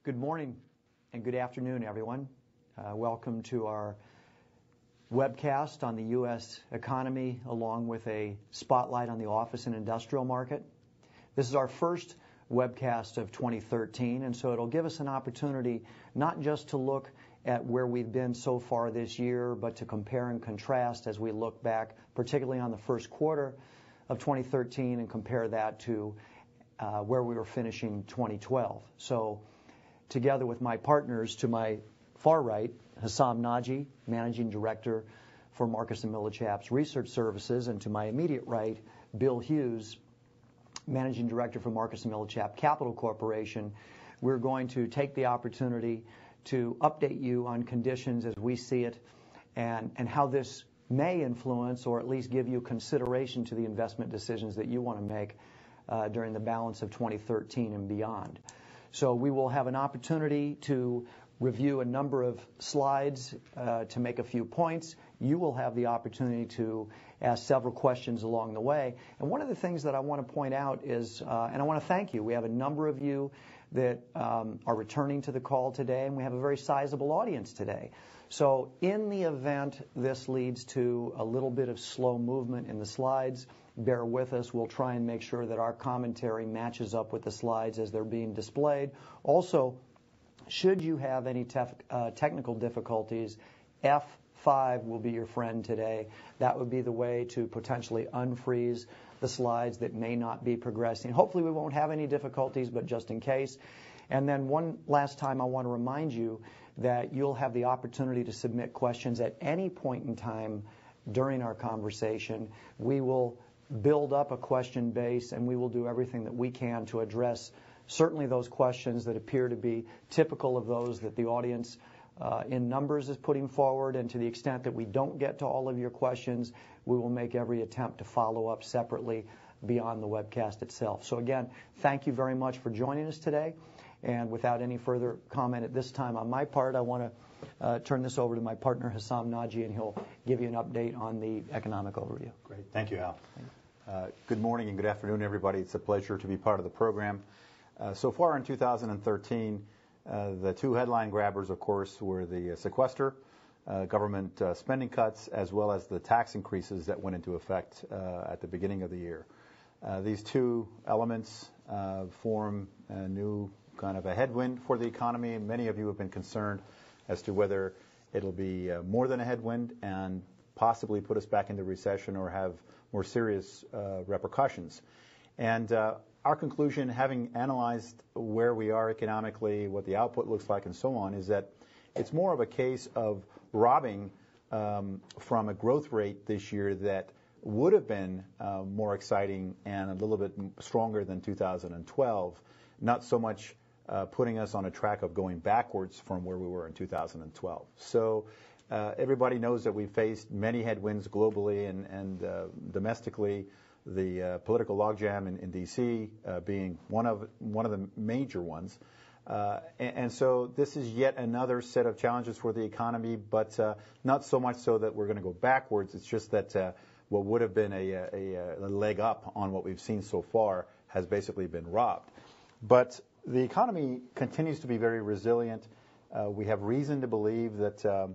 Good morning and good afternoon, everyone. Welcome to our webcast on the U.S. economy, along with a spotlight on the office and industrial market. This is our first webcast of 2013, and so it'll give us an opportunity not just to look at where we've been so far this year, but to compare and contrast as we look back, particularly on the first quarter of 2013, and compare that to where we were finishing 2012. So together with my partners to my far right, Hessam Naji, Managing Director for Marcus & Millichap's Research Services, and to my immediate right, Bill Hughes, Managing Director for Marcus & Millichap Capital Corporation. We're going to take the opportunity to update you on conditions as we see it and how this may influence or at least give you consideration to the investment decisions that you want to make during the balance of 2013 and beyond. So we will have an opportunity to review a number of slides to make a few points. You will have the opportunity to ask several questions along the way. And one of the things that I want to point out is, and I want to thank you, we have a number of you that are returning to the call today, and we have a very sizable audience today. So in the event this leads to a little bit of slow movement in the slides, bear with us. We'll try and make sure that our commentary matches up with the slides as they're being displayed. Also, should you have any technical difficulties, F5 will be your friend today. That would be the way to potentially unfreeze the slides that may not be progressing. Hopefully we won't have any difficulties, but just in case. And then one last time I want to remind you that you'll have the opportunity to submit questions at any point in time during our conversation. We will build up a question base, and we will do everything that we can to address certainly those questions that appear to be typical of those that the audience in numbers is putting forward. And to the extent that we don't get to all of your questions, we will make every attempt to follow up separately beyond the webcast itself. So again, thank you very much for joining us today. And without any further comment at this time on my part, I want to turn this over to my partner, Hessam Naji, and he'll give you an update on the economic overview. Great. Thank you, Al. Good morning and good afternoon, everybody. It's a pleasure to be part of the program. So far in 2013, the two headline grabbers, of course, were the sequester, government spending cuts, as well as the tax increases that went into effect at the beginning of the year. These two elements form a new kind of a headwind for the economy. Many of you have been concerned as to whether it'll be more than a headwind and possibly put us back into recession or have more serious repercussions. And our conclusion, having analyzed where we are economically, what the output looks like, and so on, is that it's more of a case of robbing from a growth rate this year that would have been more exciting and a little bit stronger than 2012, not so much putting us on a track of going backwards from where we were in 2012. So everybody knows that we faced many headwinds globally and domestically, the political logjam in D.C. Being one of the major ones. And so this is yet another set of challenges for the economy, but not so much so that we're going to go backwards. It's just that what would have been a leg up on what we've seen so far has basically been robbed. But the economy continues to be very resilient. We have reason to believe that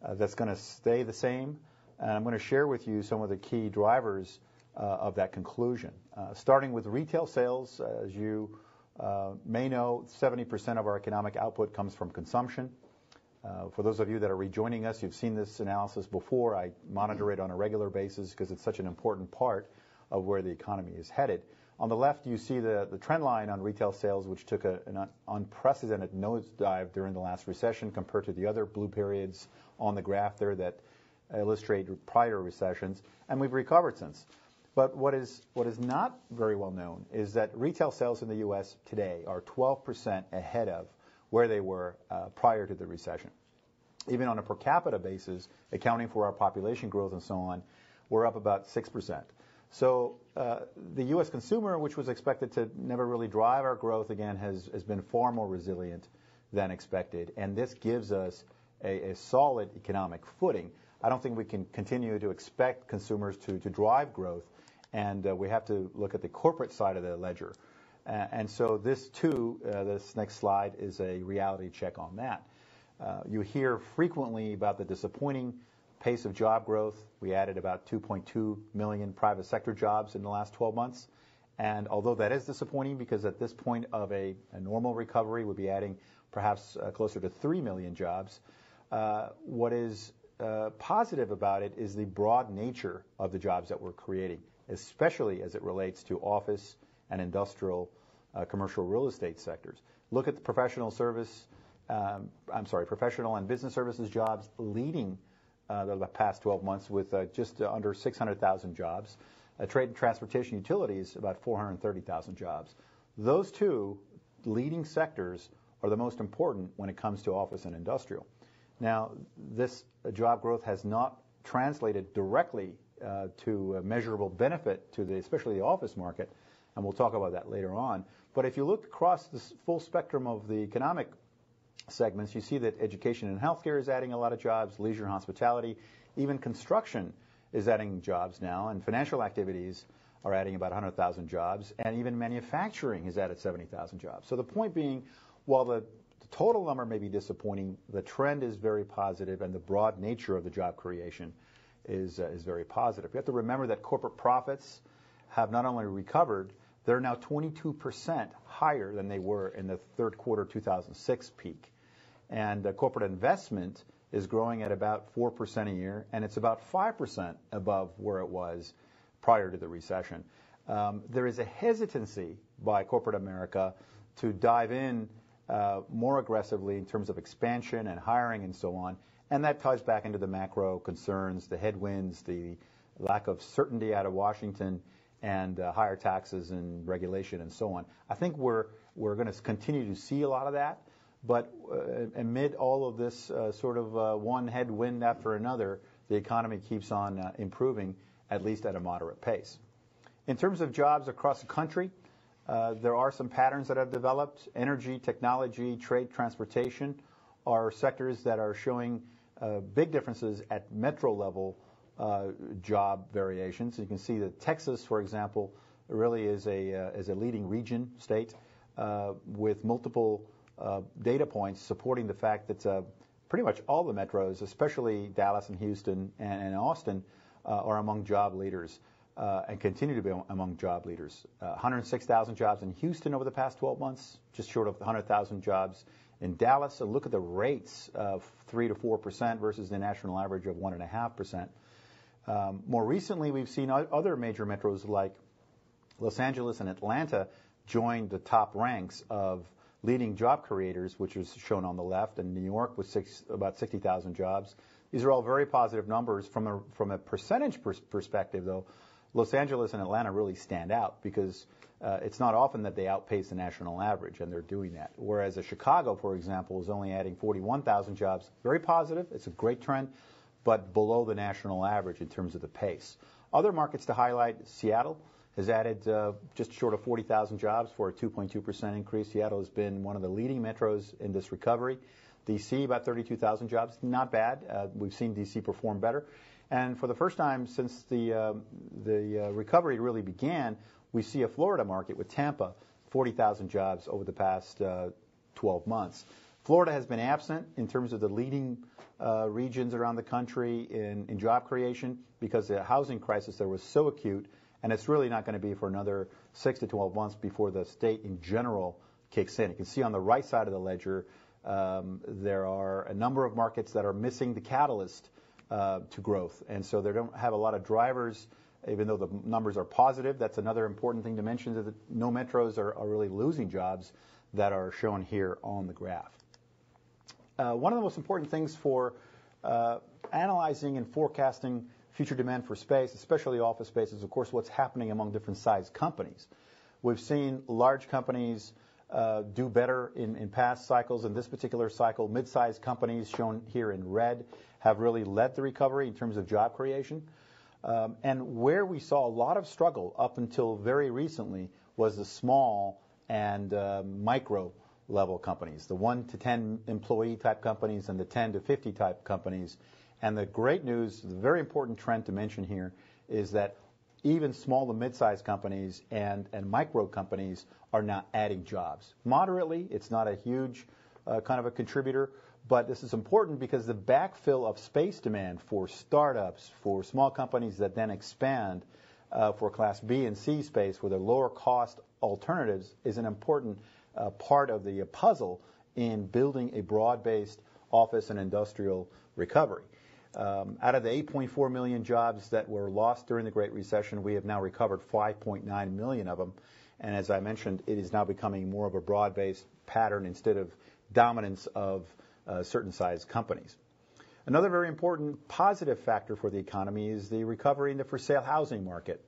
that's going to stay the same. And I'm going to share with you some of the key drivers of that conclusion. Starting with retail sales, as you may know, 70% of our economic output comes from consumption. For those of you that are rejoining us, you've seen this analysis before. I monitor it on a regular basis because it's such an important part of where the economy is headed. On the left, you see the trend line on retail sales, which took an unprecedented nosedive during the last recession compared to the other blue periods on the graph there that illustrate prior recessions, and we've recovered since. But what is not very well known is that retail sales in the U.S. today are 12% ahead of where they were prior to the recession. Even on a per capita basis, accounting for our population growth and so on, we're up about 6%. So the U.S. consumer, which was expected to never really drive our growth again, has been far more resilient than expected. And this gives us a solid economic footing. I don't think we can continue to expect consumers to drive growth. And we have to look at the corporate side of the ledger. And so this too, this next slide is a reality check on that. You hear frequently about the disappointing pace of job growth. We added about 2.2 million private sector jobs in the last 12 months. And although that is disappointing, because at this point of a normal recovery, we'll be adding perhaps closer to 3 million jobs, what is positive about it is the broad nature of the jobs that we're creating, especially as it relates to office and industrial commercial real estate sectors. Look at the professional and business services jobs leading the past 12 months with just under 600,000 jobs. Trade and transportation utilities, about 430,000 jobs. Those two leading sectors are the most important when it comes to office and industrial. Now, this job growth has not translated directly to a measurable benefit to especially the office market, and we'll talk about that later on. But if you look across the full spectrum of the economic segments, you see that education and healthcare is adding a lot of jobs, leisure and hospitality, even construction is adding jobs now, and financial activities are adding about 100,000 jobs, and even manufacturing has added 70,000 jobs. So the point being, while the total number may be disappointing, the trend is very positive, and the broad nature of the job creation is very positive. You have to remember that corporate profits have not only recovered, they're now 22% higher than they were in the third quarter 2006 peak. And corporate investment is growing at about 4% a year, and it's about 5% above where it was prior to the recession. There is a hesitancy by corporate America to dive in more aggressively in terms of expansion and hiring and so on, and that ties back into the macro concerns, the headwinds, the lack of certainty out of Washington, and higher taxes and regulation and so on. I think we're going to continue to see a lot of that. But amid all of this sort of one headwind after another, the economy keeps on improving, at least at a moderate pace. In terms of jobs across the country, there are some patterns that have developed. Energy, technology, trade, transportation are sectors that are showing big differences at metro level job variations. You can see that Texas, for example, really is a leading region state with multiple data points supporting the fact that pretty much all the metros, especially Dallas and Houston and Austin, are among job leaders and continue to be among job leaders. 106,000 jobs in Houston over the past 12 months, just short of 100,000 jobs in Dallas. And look at the rates of 3 to 4% versus the national average of 1.5%. More recently, we've seen other major metros like Los Angeles and Atlanta join the top ranks of leading job creators, which is shown on the left, and New York with about 60,000 jobs. These are all very positive numbers. From a percentage perspective, though, Los Angeles and Atlanta really stand out because it's not often that they outpace the national average, and they're doing that. Whereas Chicago, for example, is only adding 41,000 jobs. Very positive. It's a great trend, but below the national average in terms of the pace. Other markets to highlight, Seattle has added just short of 40,000 jobs for a 2.2% increase. Seattle has been one of the leading metros in this recovery. D.C., about 32,000 jobs. Not bad. We've seen D.C. perform better. And for the first time since the recovery really began, we see a Florida market with Tampa, 40,000 jobs over the past 12 months. Florida has been absent in terms of the leading regions around the country in job creation because the housing crisis there was so acute. And it's really not going to be for another 6 to 12 months before the state in general kicks in. You can see on the right side of the ledger, there are a number of markets that are missing the catalyst to growth. And so they don't have a lot of drivers, even though the numbers are positive. That's another important thing to mention, that no metros are really losing jobs that are shown here on the graph. One of the most important things for analyzing and forecasting future demand for space, especially office space, is, of course, what's happening among different size companies. We've seen large companies do better in past cycles. In this particular cycle, mid-sized companies, shown here in red, have really led the recovery in terms of job creation. And where we saw a lot of struggle up until very recently was the small and micro level companies, the 1 to 10 employee type companies and the 10 to 50 type companies. And the great news, the very important trend to mention here, is that even small to mid-sized companies and micro companies are now adding jobs. Moderately, it's not a huge kind of a contributor, but this is important because the backfill of space demand for startups, for small companies that then expand for Class B and C space where they're lower cost alternatives is an important part of the puzzle in building a broad-based office and industrial recovery. Out of the 8.4 million jobs that were lost during the Great Recession, we have now recovered 5.9 million of them. And as I mentioned, it is now becoming more of a broad-based pattern instead of dominance of certain size companies. Another very important positive factor for the economy is the recovery in the for-sale housing market.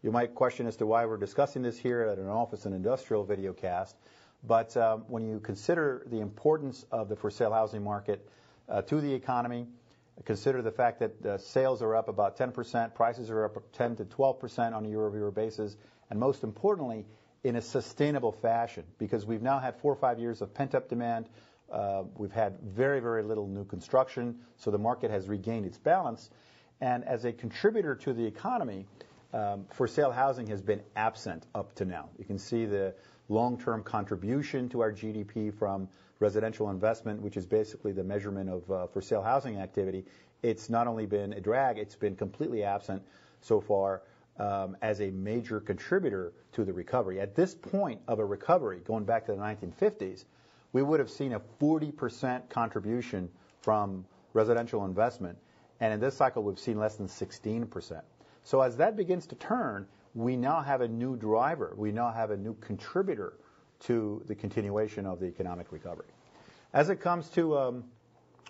You might question as to why we're discussing this here at an office and industrial video cast, but when you consider the importance of the for-sale housing market to the economy, consider the fact that sales are up about 10%, prices are up 10 to 12% on a year-over-year basis, and most importantly, in a sustainable fashion, because we've now had 4 or 5 years of pent-up demand. We've had very, very little new construction, so the market has regained its balance. And as a contributor to the economy, for sale housing has been absent up to now. You can see the long-term contribution to our GDP from residential investment, which is basically the measurement of for sale housing activity. It's not only been a drag, it's been completely absent so far as a major contributor to the recovery. At this point of a recovery, going back to the 1950s, we would have seen a 40% contribution from residential investment, and in this cycle we've seen less than 16%. So as that begins to turn, we now have a new driver. We now have a new contributor to the continuation of the economic recovery. As it comes to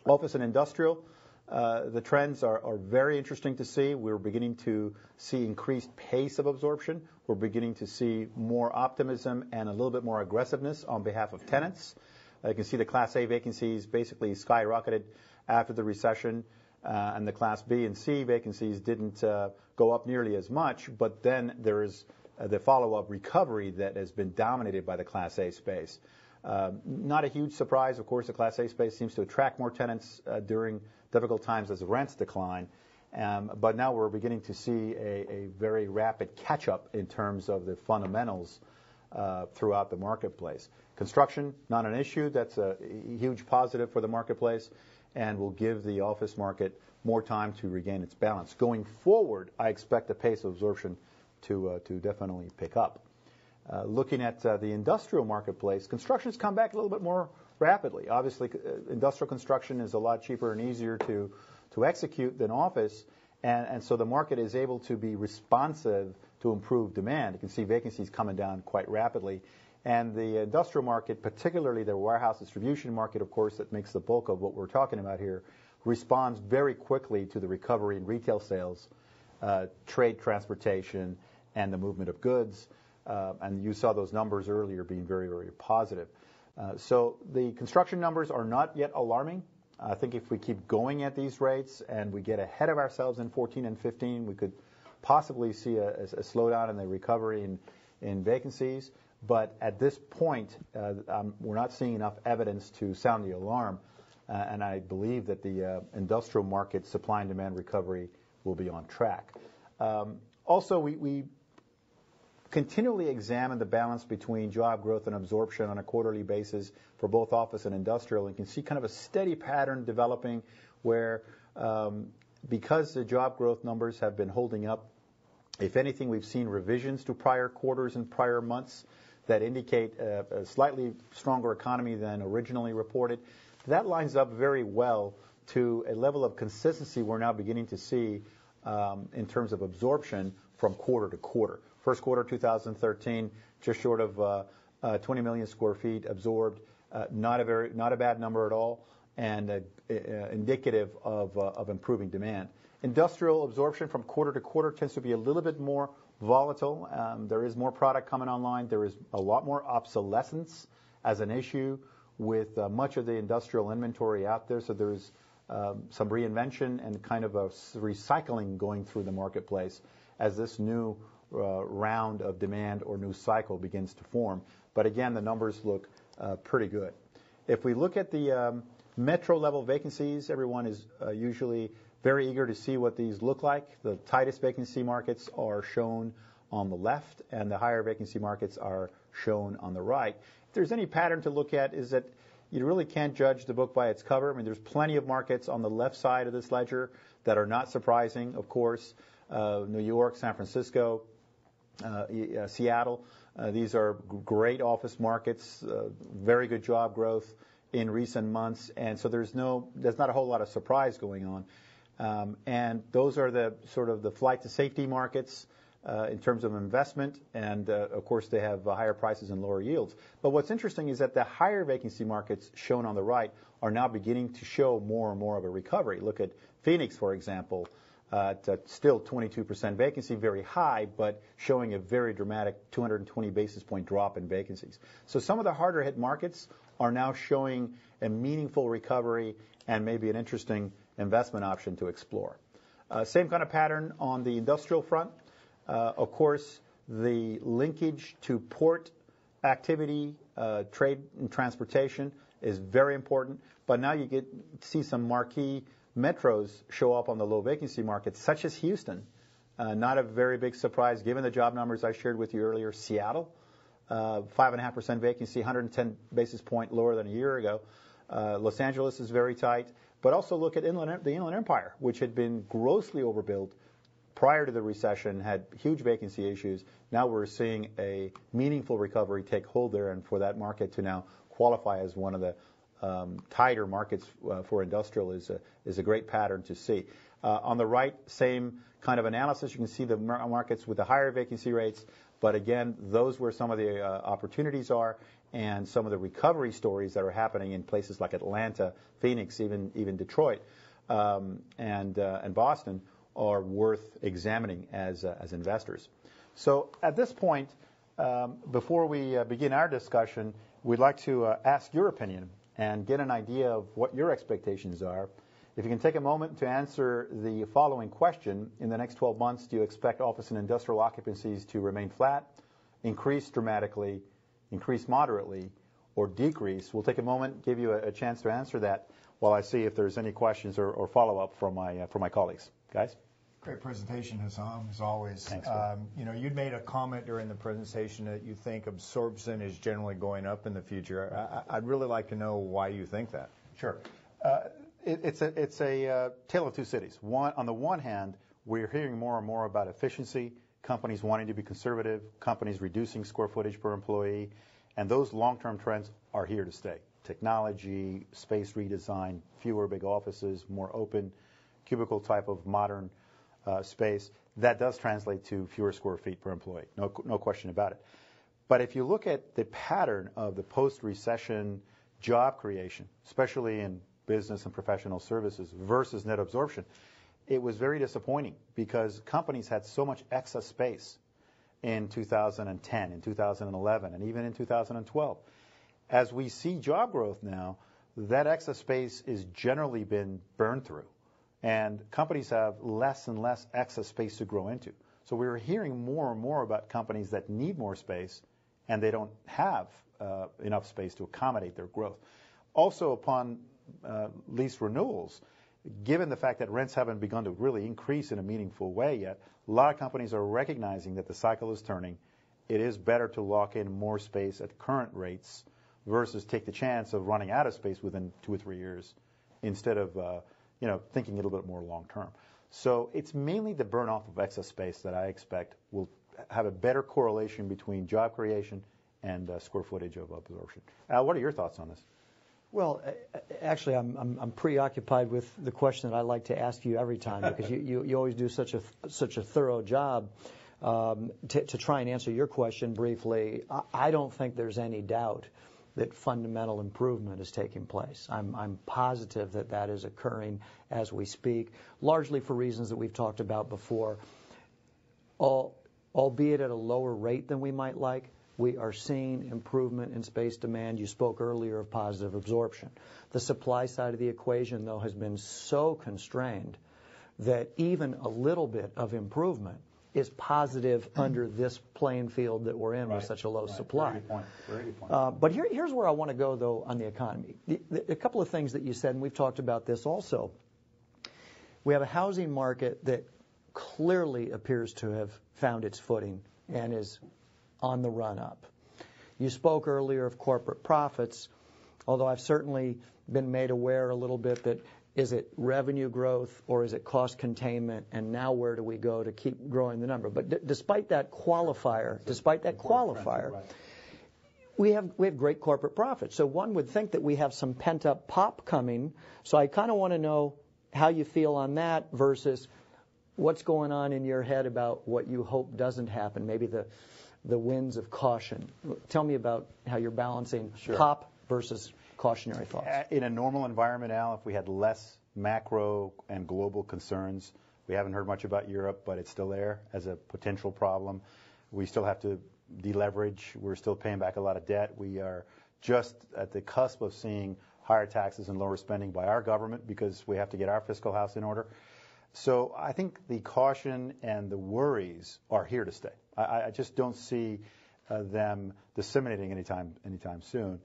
office and industrial, the trends are very interesting to see. We're beginning to see increased pace of absorption. We're beginning to see more optimism and a little bit more aggressiveness on behalf of tenants. You can see the Class A vacancies basically skyrocketed after the recession, and the Class B and C vacancies didn't go up nearly as much, but then there is the follow-up recovery that has been dominated by the Class A space. Not a huge surprise, of course. The Class A space seems to attract more tenants during difficult times as rents decline, but now we're beginning to see a very rapid catch-up in terms of the fundamentals throughout the marketplace. Construction, not an issue. That's a huge positive for the marketplace and will give the office market more time to regain its balance. Going forward, I expect the pace of absorption to definitely pick up. Looking at the industrial marketplace, construction's come back a little bit more rapidly. Obviously, industrial construction is a lot cheaper and easier to execute than office, and so the market is able to be responsive to improved demand. You can see vacancies coming down quite rapidly. And the industrial market, particularly the warehouse distribution market, of course, that makes the bulk of what we're talking about here, responds very quickly to the recovery in retail sales, trade, transportation, and the movement of goods. And you saw those numbers earlier being very, very positive. So the construction numbers are not yet alarming. I think if we keep going at these rates and we get ahead of ourselves in 14 and 15, we could possibly see a slowdown in the recovery in vacancies. But at this point, we're not seeing enough evidence to sound the alarm, and I believe that the industrial market supply and demand recovery will be on track. Also, we continually examine the balance between job growth and absorption on a quarterly basis for both office and industrial, and you can see kind of a steady pattern developing where because the job growth numbers have been holding up, if anything, we've seen revisions to prior quarters and prior months that indicate a slightly stronger economy than originally reported. That lines up very well to a level of consistency we're now beginning to see in terms of absorption from quarter to quarter. First quarter 2013, just short of 20 million square feet absorbed, not a bad number at all, and indicative of improving demand. Industrial absorption from quarter to quarter tends to be a little bit more volatile. There is more product coming online. There is a lot more obsolescence as an issue with much of the industrial inventory out there. So there's some reinvention and kind of a recycling going through the marketplace as this new round of demand or new cycle begins to form. But again, the numbers look pretty good. If we look at the metro level vacancies, everyone is usually Very eager to see what these look like. The tightest vacancy markets are shown on the left, and the higher vacancy markets are shown on the right. If there's any pattern to look at, is that you really can't judge the book by its cover. I mean, there's plenty of markets on the left side of this ledger that are not surprising, of course. New York, San Francisco, Seattle. These are great office markets, very good job growth in recent months, and so there's not a whole lot of surprise going on. And those are the sort of the flight to safety markets in terms of investment, and of course they have higher prices and lower yields. But what's interesting is that the higher vacancy markets shown on the right are now beginning to show more and more of a recovery. Look at Phoenix, for example, still 22% vacancy, very high, but showing a very dramatic 220 basis point drop in vacancies. So some of the harder hit markets are now showing a meaningful recovery and maybe an interesting investment option to explore. Same kind of pattern on the industrial front. Of course, the linkage to port activity, trade and transportation is very important. But now you get to see some marquee metros show up on the low vacancy markets, such as Houston. Not a very big surprise given the job numbers I shared with you earlier. Seattle, 5.5% vacancy, 110 basis point lower than a year ago. Los Angeles is very tight. But also look at the Inland Empire, which had been grossly overbuilt prior to the recession, had huge vacancy issues. Now we're seeing a meaningful recovery take hold there, and for that market to now qualify as one of the tighter markets for industrial is a great pattern to see. On the right, same kind of analysis. You can see the markets with the higher vacancy rates, but again, those where some of the opportunities are, and some of the recovery stories that are happening in places like Atlanta, Phoenix, even Detroit, and Boston are worth examining as investors. So at this point, before we begin our discussion, we'd like to ask your opinion and get an idea of what your expectations are. If you can take a moment to answer the following question: in the next 12 months, do you expect office and industrial occupancies to remain flat, increase dramatically, increase moderately, or decrease? We'll take a moment, give you a chance to answer that while I see if there's any questions or follow-up from my colleagues. Guys? Great presentation, Hassam, as always. Thanks. You'd made a comment during the presentation that you think absorption is generally going up in the future. I'd really like to know why you think that. Sure. It's a tale of two cities. On the one hand, we're hearing more and more about efficiency, companies wanting to be conservative, companies reducing square footage per employee, and those long-term trends are here to stay. Technology, space redesign, fewer big offices, more open, cubicle type of modern space. That does translate to fewer square feet per employee, no question about it. But if you look at the pattern of the post-recession job creation, especially in business and professional services versus net absorption, it was very disappointing because companies had so much excess space in 2010, in 2011, and even in 2012. As we see job growth now, that excess space is generally been burned through, and companies have less and less excess space to grow into. So we're hearing more and more about companies that need more space, and they don't have enough space to accommodate their growth. Also, upon lease renewals, given the fact that rents haven't begun to really increase in a meaningful way yet, a lot of companies are recognizing that the cycle is turning. It is better to lock in more space at current rates versus take the chance of running out of space within 2 or 3 years instead of thinking a little bit more long term. So it's mainly the burn off of excess space that I expect will have a better correlation between job creation and square footage of absorption. Al, what are your thoughts on this? Well, actually, I'm preoccupied with the question that I like to ask you every time because you always do such a thorough job. To try and answer your question briefly, I don't think there's any doubt that fundamental improvement is taking place. I'm positive that is occurring as we speak, largely for reasons that we've talked about before. Albeit at a lower rate than we might like, we are seeing improvement in space demand. You spoke earlier of positive absorption. The supply side of the equation, though, has been so constrained that even a little bit of improvement is positive under this playing field that we're in with such a low supply. Very good point. But here's where I want to go, though, on the economy. A couple of things that you said, and we've talked about this also. we have a housing market that clearly appears to have found its footing and is on the run up. You spoke earlier of corporate profits, although I've certainly been made aware a little bit that is it revenue growth or is it cost containment, and now where do we go to keep growing the number? But despite that qualifier, we have great corporate profits. So one would think that we have some pent-up pop coming. So I kind of want to know how you feel on that versus what's going on in your head about what you hope doesn't happen, maybe the winds of caution. Tell me about how you're balancing pop versus cautionary thoughts. In a normal environment, Al, if we had less macro and global concerns, we haven't heard much about Europe, but it's still there as a potential problem. We still have to deleverage. We're still paying back a lot of debt. We are just at the cusp of seeing higher taxes and lower spending by our government because we have to get our fiscal house in order. So I think the caution and the worries are here to stay. I just don't see them disseminating anytime soon.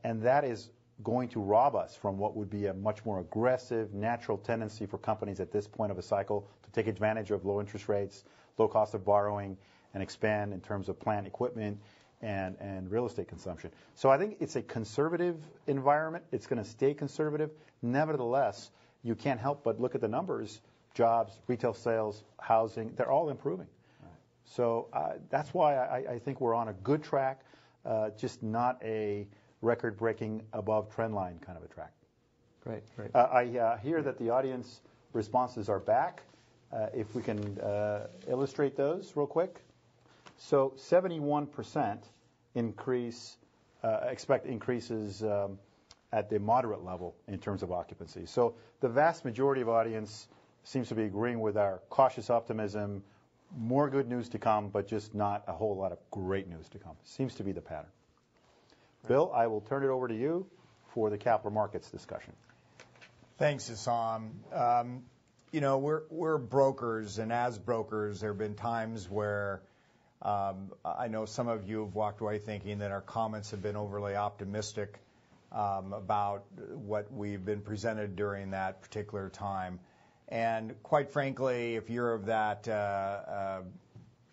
And that is going to rob us from what would be a much more aggressive, natural tendency for companies at this point of a cycle to take advantage of low interest rates, low cost of borrowing, and expand in terms of plant equipment and real estate consumption. So I think it's a conservative environment. It's going to stay conservative. Nevertheless, you can't help but look at the numbers. Jobs, retail sales, housing, they're all improving. Right. So that's why I think we're on a good track, just not a record-breaking above trend line kind of a track. Great. I hear that the audience responses are back. If we can illustrate those real quick. So 71% expect increases at the moderate level in terms of occupancy. So the vast majority of audience seems to be agreeing with our cautious optimism, more good news to come, but just not a whole lot of great news to come. Seems to be the pattern. Right. Bill, I will turn it over to you for the capital markets discussion. Thanks, Issam. We're brokers, and as brokers, there have been times where I know some of you have walked away thinking that our comments have been overly optimistic about what we've been presented during that particular time. And quite frankly, if you're of that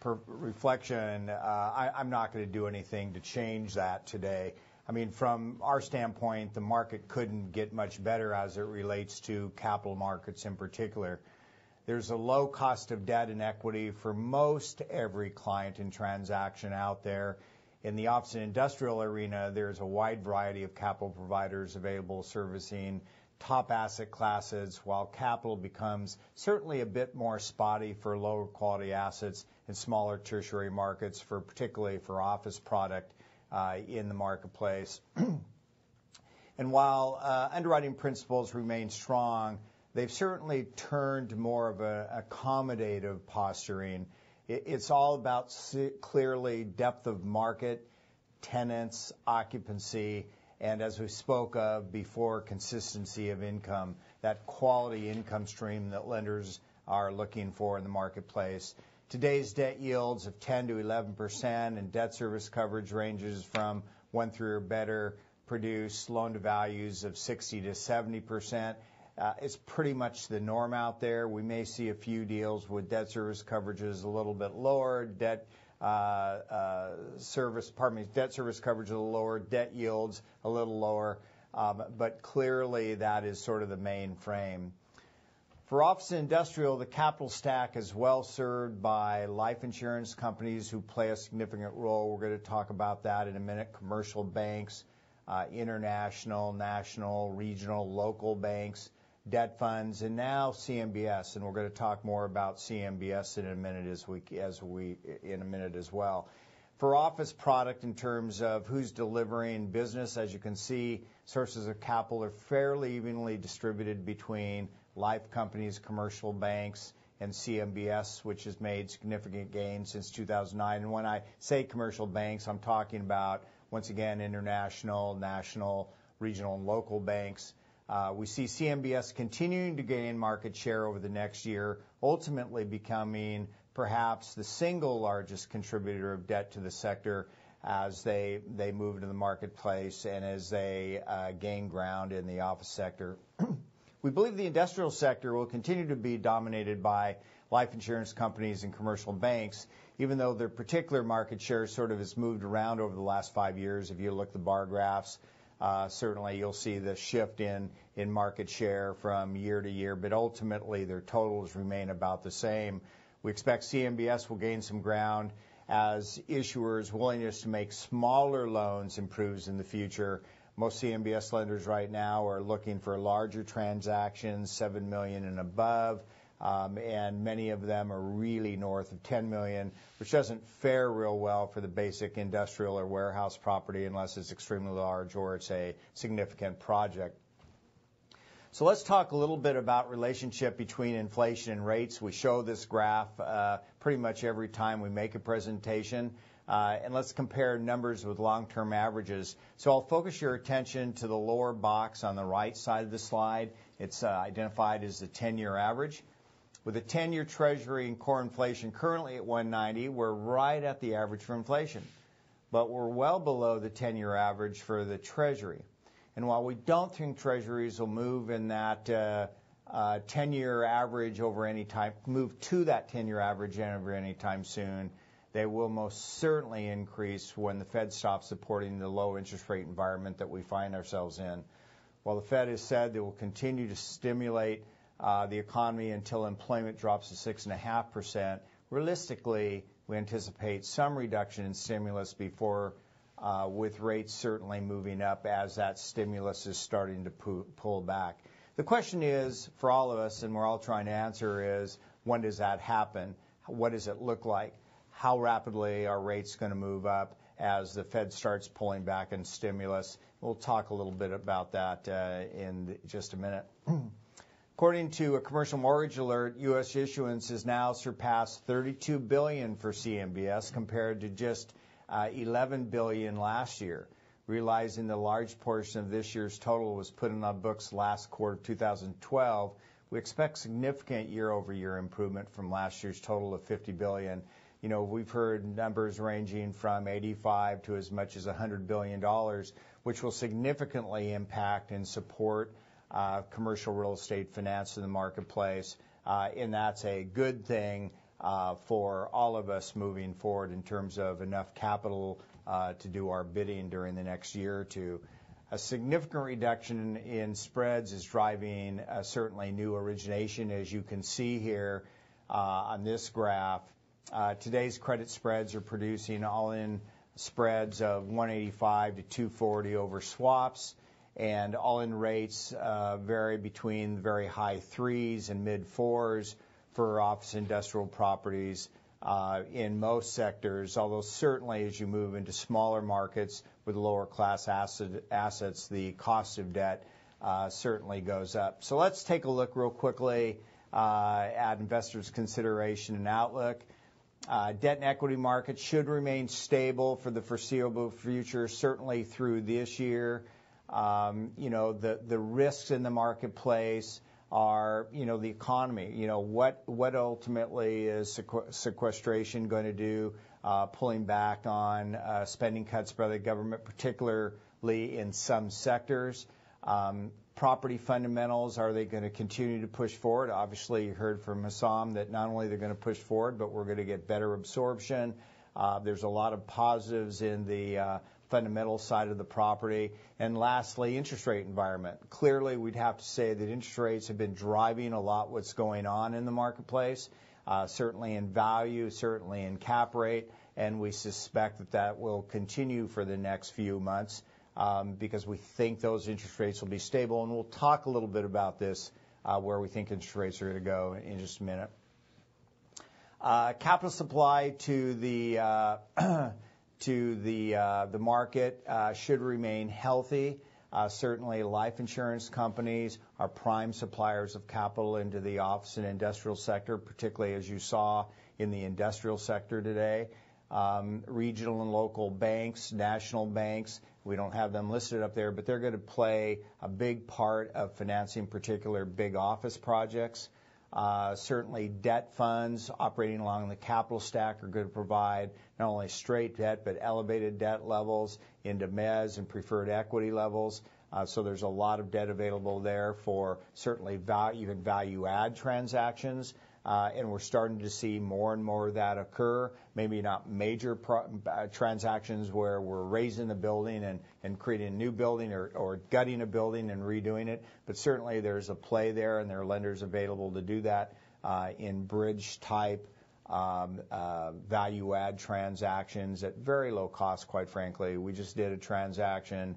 reflection, I'm not going to do anything to change that today. I mean, from our standpoint, the market couldn't get much better as it relates to capital markets in particular. There's a low cost of debt and equity for most every client and transaction out there. In the office and industrial arena, there's a wide variety of capital providers available servicing top asset classes, while capital becomes certainly a bit more spotty for lower quality assets in smaller tertiary markets, particularly for office product in the marketplace. And while underwriting principles remain strong, they've certainly turned more of an accommodative posturing. It's all about clearly depth of market, tenants, occupancy, and as we spoke of before, consistency of income, that quality income stream that lenders are looking for in the marketplace. Today's debt yields of 10 to 11% and debt service coverage ranges from 1-3 or better produce loan-to-values of 60 to 70%. It's pretty much the norm out there. We may see a few deals with debt service coverages a little bit lower, debt service coverage a little lower, debt yields a little lower, but clearly that is sort of the main frame. For office and industrial, the capital stack is well served by life insurance companies who play a significant role. We're going to talk about that in a minute. Commercial banks, international, national, regional, local banks, debt funds, and now CMBS, and we're going to talk more about CMBS in a minute as well. For office product, in terms of who's delivering business, as you can see, sources of capital are fairly evenly distributed between life companies, commercial banks, and CMBS, which has made significant gains since 2009. And when I say commercial banks, I'm talking about, once again, international, national, regional, and local banks. We see CMBS continuing to gain market share over the next year, ultimately becoming perhaps the single largest contributor of debt to the sector as they move into the marketplace and as they gain ground in the office sector. We believe the industrial sector will continue to be dominated by life insurance companies and commercial banks, even though their particular market share sort of has moved around over the last 5 years. If you look at the bar graphs, certainly you'll see the shift in market share from year to year, but ultimately their totals remain about the same. We expect CMBS will gain some ground as issuers' willingness to make smaller loans improves in the future. Most CMBS lenders right now are looking for larger transactions, $7 million and above, and many of them are really north of $10 million, which doesn't fare real well for the basic industrial or warehouse property unless it's extremely large or it's a significant project. So let's talk a little bit about relationship between inflation and rates. We show this graph pretty much every time we make a presentation. And let's compare numbers with long-term averages. So I'll focus your attention to the lower box on the right side of the slide. It's identified as the 10-year average. With a 10-year Treasury and core inflation currently at 190, we're right at the average for inflation. But we're well below the 10-year average for the Treasury. And while we don't think Treasuries will move in that 10-year average over any time, move to that 10-year average over any time soon, they will most certainly increase when the Fed stops supporting the low interest rate environment that we find ourselves in. While the Fed has said they will continue to stimulate the economy until employment drops to 6.5%, realistically, we anticipate some reduction in stimulus before with rates certainly moving up as that stimulus is starting to pull back. The question is, for all of us, and we're all trying to answer, is when does that happen? What does it look like? How rapidly are rates going to move up as the Fed starts pulling back in stimulus? We'll talk a little bit about that in just a minute. According to a commercial mortgage alert, U.S. issuance has now surpassed $32 billion for CMBS compared to just $11 billion last year. Realizing the large portion of this year's total was put on the books last quarter of 2012, we expect significant year-over-year improvement from last year's total of $50 billion. You know, we've heard numbers ranging from 85 to as much as $100 billion, which will significantly impact and support commercial real estate finance in the marketplace. And that's a good thing for all of us moving forward in terms of enough capital to do our bidding during the next year or two. A significant reduction in spreads is driving certainly new origination, as you can see here on this graph. Today's credit spreads are producing all-in spreads of 185 to 240 over swaps, and all-in rates vary between very high 3s and mid 4s for office industrial properties in most sectors, although certainly as you move into smaller markets with lower class assets, the cost of debt certainly goes up. So let's take a look real quickly at investors' consideration and outlook. Debt and equity markets should remain stable for the foreseeable future, certainly through this year. You know, the risks in the marketplace are, you know, the economy. You know, what ultimately is sequestration going to do, pulling back on spending cuts by the government, particularly in some sectors. Property fundamentals, are they going to continue to push forward? Obviously, you heard from Hassam that not only they're going to push forward, but we're going to get better absorption. There's a lot of positives in the fundamental side of the property. And lastly, interest rate environment. Clearly, we'd have to say that interest rates have been driving a lot what's going on in the marketplace, certainly in value, certainly in cap rate, and we suspect that that will continue for the next few months. Because we think those interest rates will be stable. And we'll talk a little bit about this, where we think interest rates are going to go in just a minute. Capital supply to the market should remain healthy. Certainly life insurance companies are prime suppliers of capital into the office and industrial sector, particularly as you saw in the industrial sector today. Regional and local banks, national banks, we don't have them listed up there, but they're going to play a big part of financing particular big office projects. Certainly debt funds operating along the capital stack are going to provide not only straight debt, but elevated debt levels into mezz and preferred equity levels. So there's a lot of debt available there for certainly even value-add transactions. And we're starting to see more and more of that occur. Maybe not major transactions where we're raising a building and creating a new building or gutting a building and redoing it, but certainly there's a play there, and there are lenders available to do that in bridge-type value-add transactions at very low cost, quite frankly. We just did a transaction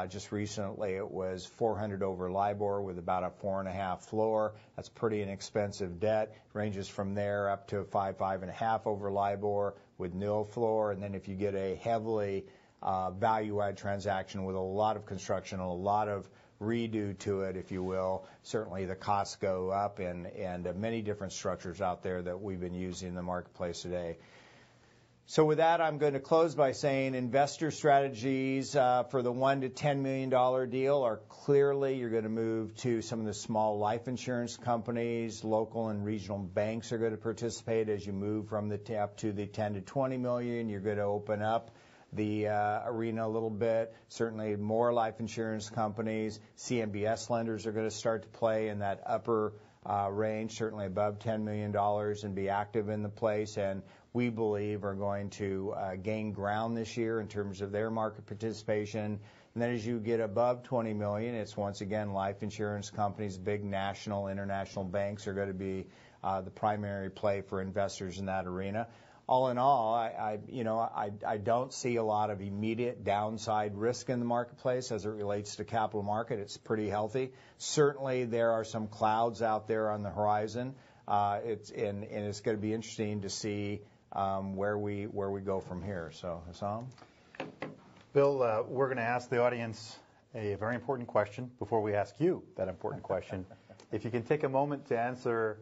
just recently. It was 400 over LIBOR with about a 4.5 floor. That's pretty inexpensive debt. Ranges from there up to 5.5 over LIBOR with no floor. And then if you get a heavily value-add transaction with a lot of construction, a lot of redo to it, if you will, certainly the costs go up, and many different structures out there that we've been using in the marketplace today. So with that, I'm going to close by saying investor strategies for the $1 to $10 million deal are clearly you're going to move to some of the small life insurance companies. Local and regional banks are going to participate as you move from the up to the 10 to 20 million. You're going to open up the arena a little bit. Certainly more life insurance companies. CMBS lenders are going to start to play in that upper range, certainly above $10 million, and be active in the place. And we believe are going to gain ground this year in terms of their market participation. And then as you get above 20 million, it's once again life insurance companies, big national, international banks are going to be the primary play for investors in that arena. All in all, I don't see a lot of immediate downside risk in the marketplace as it relates to capital market. It's pretty healthy. Certainly there are some clouds out there on the horizon. It's going to be interesting to see where we go from here. So, Hassan? Bill, we're going to ask the audience a very important question before we ask you that important question. If you can take a moment to answer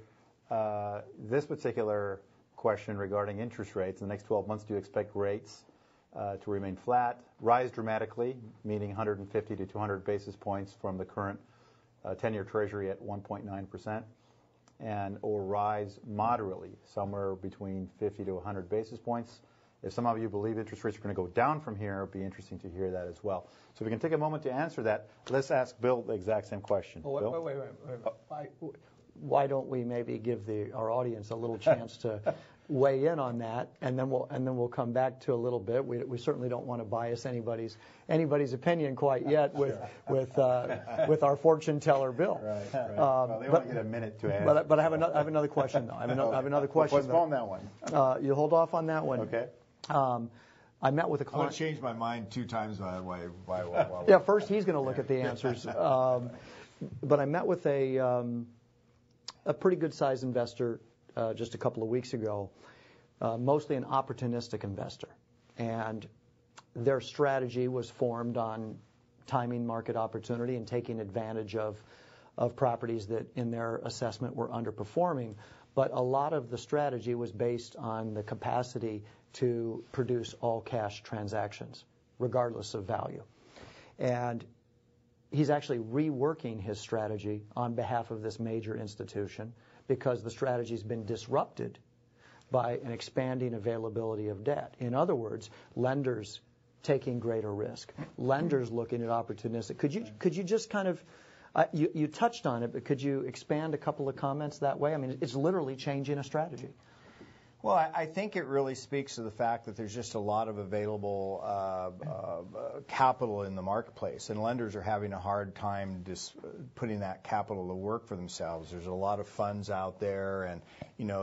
this particular question regarding interest rates in the next 12 months, do you expect rates to remain flat, rise dramatically, meaning 150 to 200 basis points from the current 10-year Treasury at 1.9%? Or rise moderately, somewhere between 50 to 100 basis points. If some of you believe interest rates are going to go down from here, it would be interesting to hear that as well. So if we can take a moment to answer that, let's ask Bill the exact same question. Oh, Bill? wait. Why don't we maybe give our audience a little chance to weigh in on that, and then we'll come back to a little bit. We certainly don't want to bias anybody's opinion quite yet with our fortune teller, Bill. Right. Well, they only get a minute to answer. But I have another question though. I have another question. Let's postpone that one. You hold off on that one. Okay. I met with a client. I'm going to change my mind 2 times by the way. Yeah, first he's going to look at the answers. But I met with a pretty good-sized investor just a couple of weeks ago, mostly an opportunistic investor. And their strategy was formed on timing market opportunity and taking advantage of properties that in their assessment were underperforming. But a lot of the strategy was based on the capacity to produce all-cash transactions, regardless of value. And he's actually reworking his strategy on behalf of this major institution because the strategy's been disrupted by an expanding availability of debt. In other words, lenders taking greater risk, lenders looking at opportunistic. Could you just kind of, you touched on it, but could you expand a couple of comments that way? I mean, it's literally changing a strategy. Well, I think it really speaks to the fact that there's just a lot of available capital in the marketplace, and lenders are having a hard time putting that capital to work for themselves. There's a lot of funds out there, and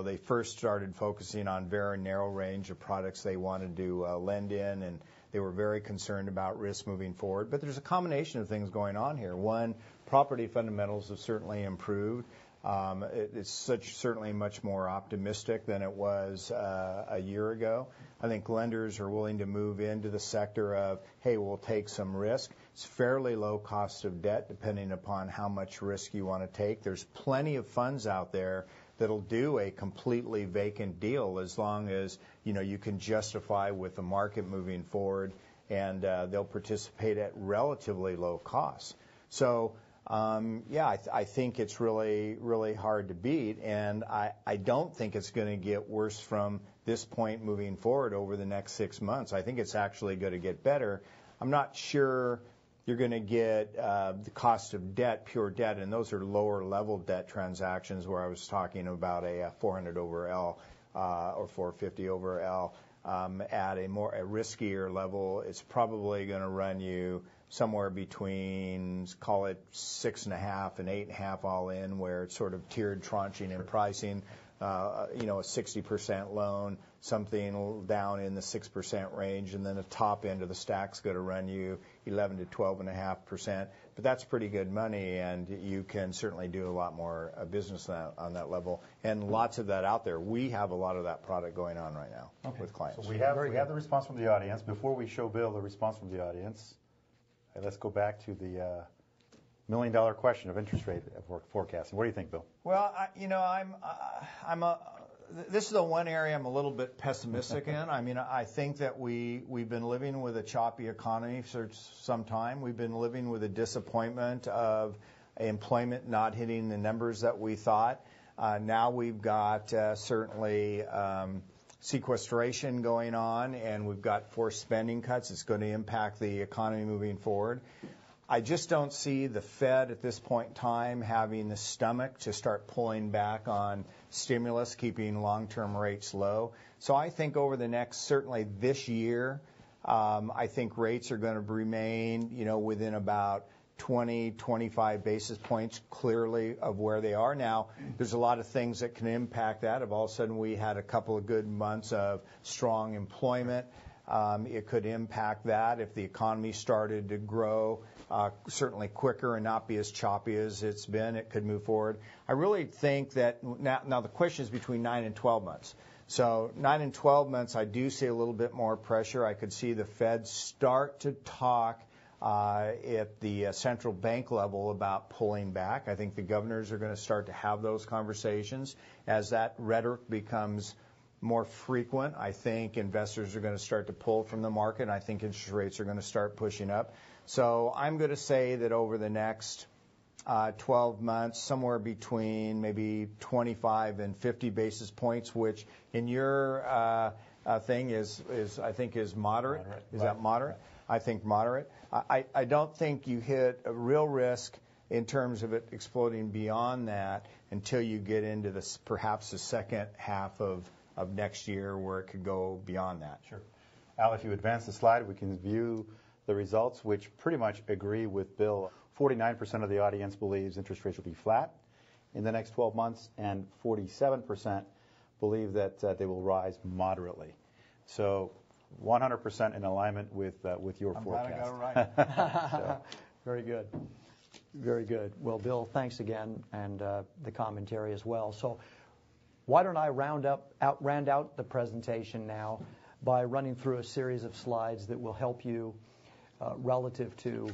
they first started focusing on very narrow range of products they wanted to lend in, and they were very concerned about risk moving forward. But there's a combination of things going on here. One, property fundamentals have certainly improved. It's certainly much more optimistic than it was a year ago. I think lenders are willing to move into the sector of, hey, we'll take some risk. It's fairly low cost of debt depending upon how much risk you want to take. There's plenty of funds out there that'll do a completely vacant deal as long as you can justify with the market moving forward, and they'll participate at relatively low costs. So I think it's really, really hard to beat, and I don't think it's going to get worse from this point moving forward over the next 6 months. I think it's actually going to get better. I'm not sure you're going to get the cost of debt, pure debt, and those are lower level debt transactions where I was talking about a 400 over L or 450 over L at a riskier level. It's probably going to run you somewhere between, call it 6.5 and 8.5 all in, where it's sort of tiered tranching and pricing. A 60% loan, something down in the 6% range, and then the top end of the stack's going to run you 11 to 12.5%. But that's pretty good money, and you can certainly do a lot more business on that level. And lots of that out there. We have a lot of that product going on right now with clients. So we have the response from the audience. Before we show Bill the response from the audience, let's go back to the $1 million question of interest rate forecasting. What do you think, Bill? Well, this is the one area I'm a little bit pessimistic in. I mean, I think that we've been living with a choppy economy for some time. We've been living with a disappointment of employment not hitting the numbers that we thought. Now we've got certainly sequestration going on, and we've got forced spending cuts. It's going to impact the economy moving forward. I just don't see the Fed at this point in time having the stomach to start pulling back on stimulus, keeping long-term rates low. So I think over the next, certainly this year, I think rates are going to remain, within about 20, 25 basis points clearly of where they are now. There's a lot of things that can impact that. If all of a sudden we had a couple of good months of strong employment, it could impact that. If the economy started to grow certainly quicker and not be as choppy as it's been, it could move forward. I really think that now the question is between 9 and 12 months. So 9 and 12 months, I do see a little bit more pressure. I could see the Fed start to talk at the central bank level about pulling back. I think the governors are going to start to have those conversations. As that rhetoric becomes more frequent, I think investors are going to start to pull from the market, and I think interest rates are going to start pushing up. So I'm going to say that over the next 12 months, somewhere between maybe 25 and 50 basis points, which in your thing is I think is moderate. Is that moderate? Right. I think moderate. I don't think you hit a real risk in terms of it exploding beyond that until you get into perhaps the second half of next year, where it could go beyond that. Sure. Al, if you advance the slide, we can view the results, which pretty much agree with Bill. 49% of the audience believes interest rates will be flat in the next 12 months, and 47% believe that they will rise moderately. So 100% in alignment with your forecast. I'm glad I got it right. So, very good. Very good. Well, Bill, thanks again, and the commentary as well. So why don't I round out the presentation now by running through a series of slides that will help you relative to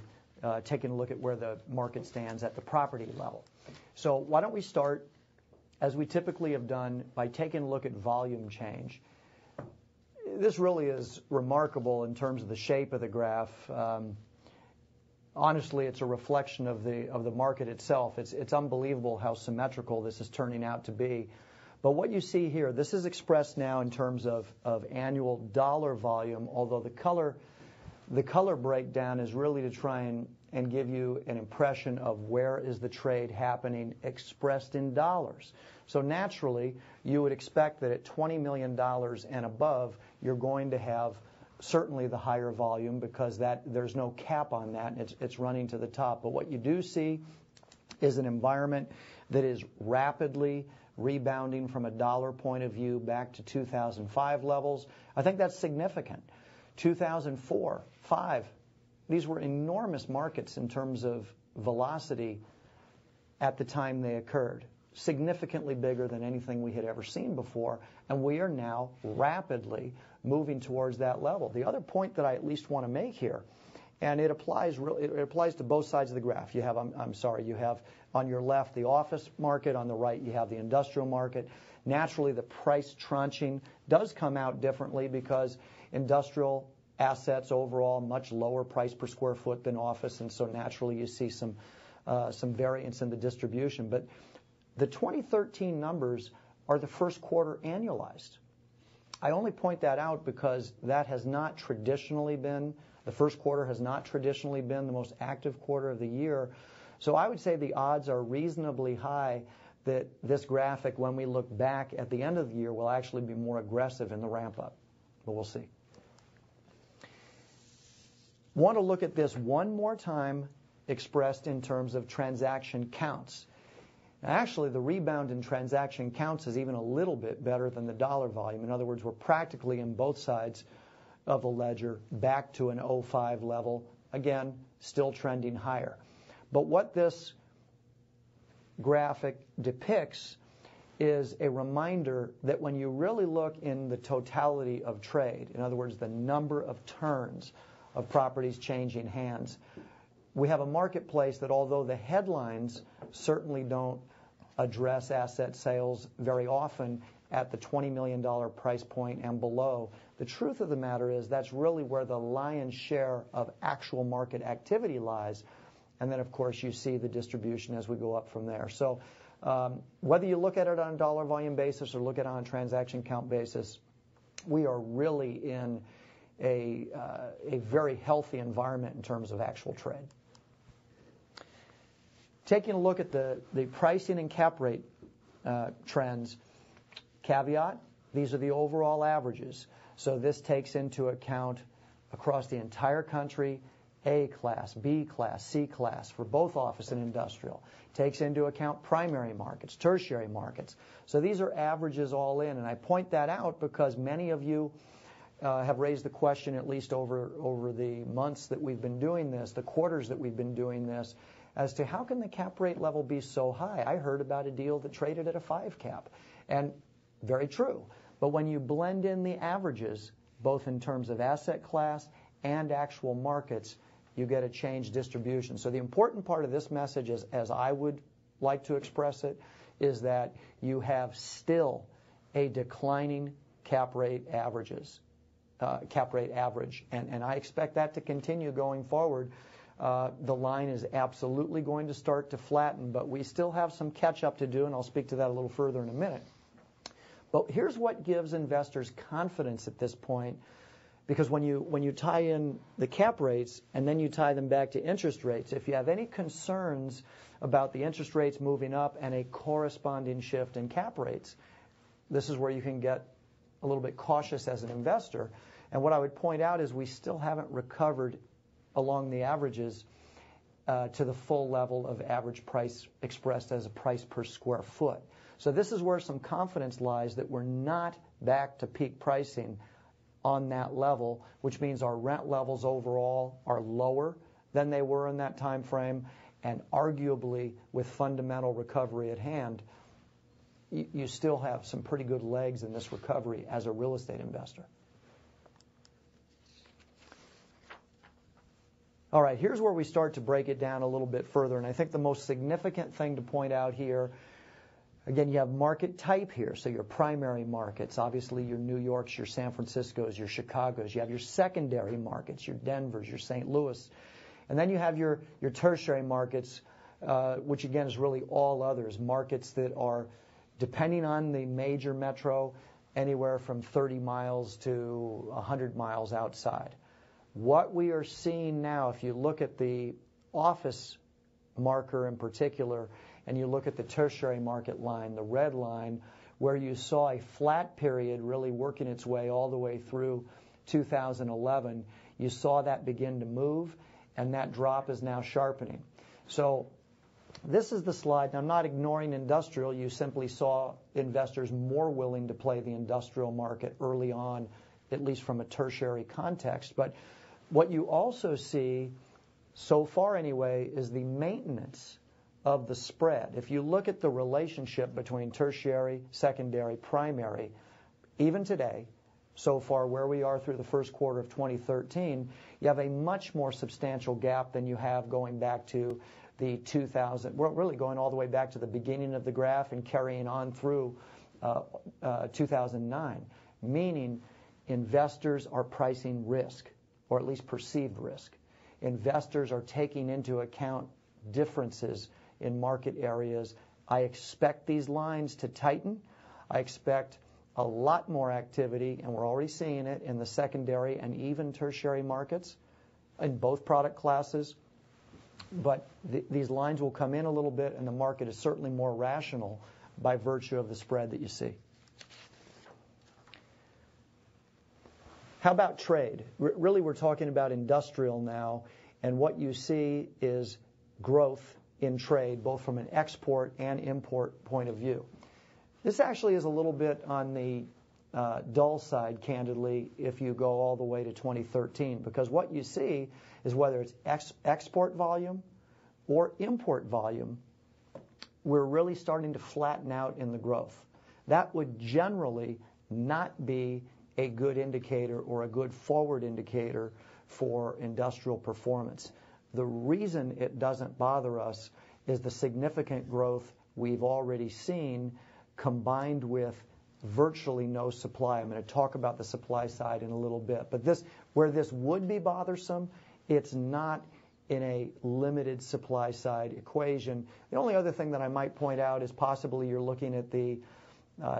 taking a look at where the market stands at the property level. So why don't we start, as we typically have done, by taking a look at volume change. This really is remarkable in terms of the shape of the graph. Honestly, it's a reflection of the market itself. It's unbelievable how symmetrical this is turning out to be. But what you see here, this is expressed now in terms of annual dollar volume, although the color breakdown is really to try and give you an impression of where is the trade happening expressed in dollars. So naturally, you would expect that at $20 million and above, you're going to have certainly the higher volume, because there's no cap on that, and it's running to the top. But what you do see is an environment that is rapidly rebounding from a dollar point of view back to 2005 levels. I think that's significant. 2004, 5, these were enormous markets in terms of velocity at the time they occurred. Significantly bigger than anything we had ever seen before, and we are now rapidly moving towards that level. The other point that I at least want to make here, and it applies to both sides of the graph. You have you have on your left the office market, on the right you have the industrial market. Naturally, the price tranching does come out differently, because industrial assets overall much lower price per square foot than office, and so naturally you see some variance in the distribution. But the 2013 numbers are the first quarter annualized. I only point that out because that has not traditionally been The first quarter has not traditionally been the most active quarter of the year. So I would say the odds are reasonably high that this graphic, when we look back at the end of the year, will actually be more aggressive in the ramp-up. But we'll see. Want to look at this one more time expressed in terms of transaction counts. Now, actually, the rebound in transaction counts is even a little bit better than the dollar volume. In other words, we're practically in both sides of the ledger back to an 05 level. Again, still trending higher. But what this graphic depicts is a reminder that when you really look in the totality of trade, in other words, the number of turns of properties changing hands, we have a marketplace that, although the headlines certainly don't address asset sales very often at the $20 million price point and below, the truth of the matter is that's really where the lion's share of actual market activity lies. And then, of course, you see the distribution as we go up from there. So whether you look at it on a dollar volume basis or look at it on a transaction count basis, we are really in a very healthy environment in terms of actual trade. Taking a look at the pricing and cap rate trends, caveat, these are the overall averages. So this takes into account across the entire country, A class, B class, C class for both office and industrial. Takes into account primary markets, tertiary markets. So these are averages all in. And I point that out because many of you have raised the question, at least over the months that we've been doing this, the quarters that we've been doing this, as to how can the cap rate level be so high? I heard about a deal that traded at a 5 cap. And very true. But when you blend in the averages, both in terms of asset class and actual markets, you get a changed distribution. So the important part of this message, as I would like to express it, is that you have still a declining cap rate average. And I expect that to continue going forward. The line is absolutely going to start to flatten, but we still have some catch-up to do, and I'll speak to that a little further in a minute. But here's what gives investors confidence at this point, because when you tie in the cap rates and then you tie them back to interest rates, if you have any concerns about the interest rates moving up and a corresponding shift in cap rates, this is where you can get a little bit cautious as an investor. And what I would point out is we still haven't recovered along the averages to the full level of average price expressed as a price per square foot. So this is where some confidence lies that we're not back to peak pricing on that level, which means our rent levels overall are lower than they were in that time frame, and arguably with fundamental recovery at hand, you still have some pretty good legs in this recovery as a real estate investor. All right, here's where we start to break it down a little bit further, and I think the most significant thing to point out here, again, you have market type here, so your primary markets, obviously your New Yorks, your San Franciscos, your Chicagos. You have your secondary markets, your Denvers, your St. Louis. And then you have your tertiary markets, which again is really all others, markets that are, depending on the major metro, anywhere from 30 miles to 100 miles outside. What we are seeing now, if you look at the office marker in particular, and you look at the tertiary market line, the red line, where you saw a flat period really working its way all the way through 2011, you saw that begin to move, and that drop is now sharpening. So this is the slide, and I'm not ignoring industrial. You simply saw investors more willing to play the industrial market early on, at least from a tertiary context. But what you also see, so far anyway, is the maintenance of the spread. If you look at the relationship between tertiary, secondary, primary, even today, so far where we are through the first quarter of 2013, you have a much more substantial gap than you have going back to the 2000, well, really going all the way back to the beginning of the graph and carrying on through 2009, meaning investors are pricing risk, or at least perceived risk. Investors are taking into account differences in market areas. I expect these lines to tighten. I expect a lot more activity, and we're already seeing it in the secondary and even tertiary markets. in both product classes. But these lines will come in a little bit, and the market is certainly more rational by virtue of the spread that you see. How about trade? Really, we're talking about industrial now, and what you see is growth in trade, both from an export and import point of view. This actually is a little bit on the dull side, candidly, if you go all the way to 2013, because what you see is whether it's export volume or import volume, we're really starting to flatten out in the growth. That would generally not be a good indicator or a good forward indicator for industrial performance. The reason it doesn't bother us is the significant growth we've already seen combined with virtually no supply. I'm going to talk about the supply side in a little bit. But where this would be bothersome, it's not in a limited supply side equation. The only other thing that I might point out is possibly you're looking at the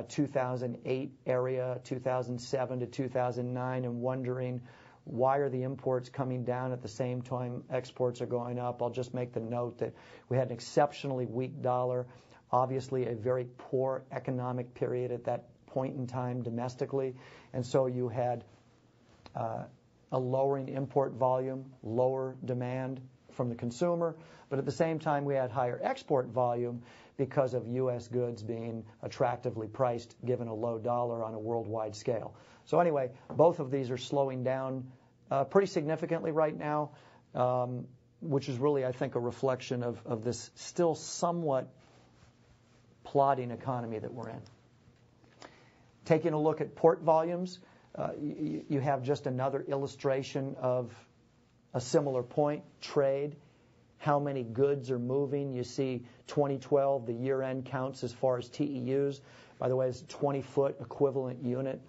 2008 area, 2007 to 2009, and wondering why are the imports coming down at the same time exports are going up. I'll just make the note that we had an exceptionally weak dollar, obviously a very poor economic period at that point in time domestically, and so you had a lowering import volume, lower demand from the consumer, but at the same time we had higher export volume because of U.S. goods being attractively priced given a low dollar on a worldwide scale. So anyway, both of these are slowing down pretty significantly right now, which is really, I think, a reflection of this still somewhat plodding economy that we're in. Taking a look at port volumes, you have just another illustration of a similar point, trade. How many goods are moving? You see 2012, the year-end counts as far as TEUs. By the way, it's a 20-foot equivalent unit.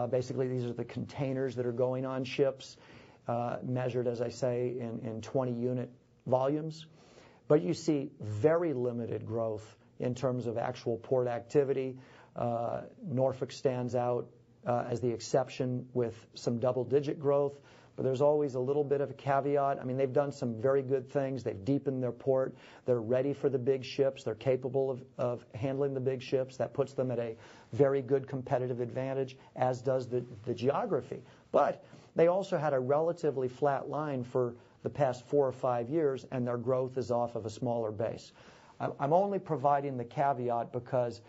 Basically, these are the containers that are going on ships, measured, as I say, in 20-unit volumes. But you see very limited growth in terms of actual port activity. Norfolk stands out as the exception with some double-digit growth. But there's always a little bit of a caveat. I mean, they've done some very good things. They've deepened their port. They're ready for the big ships. They're capable of handling the big ships. That puts them at a very good competitive advantage, as does the geography. But they also had a relatively flat line for the past 4 or 5 years, and their growth is off of a smaller base. I'm only providing the caveat because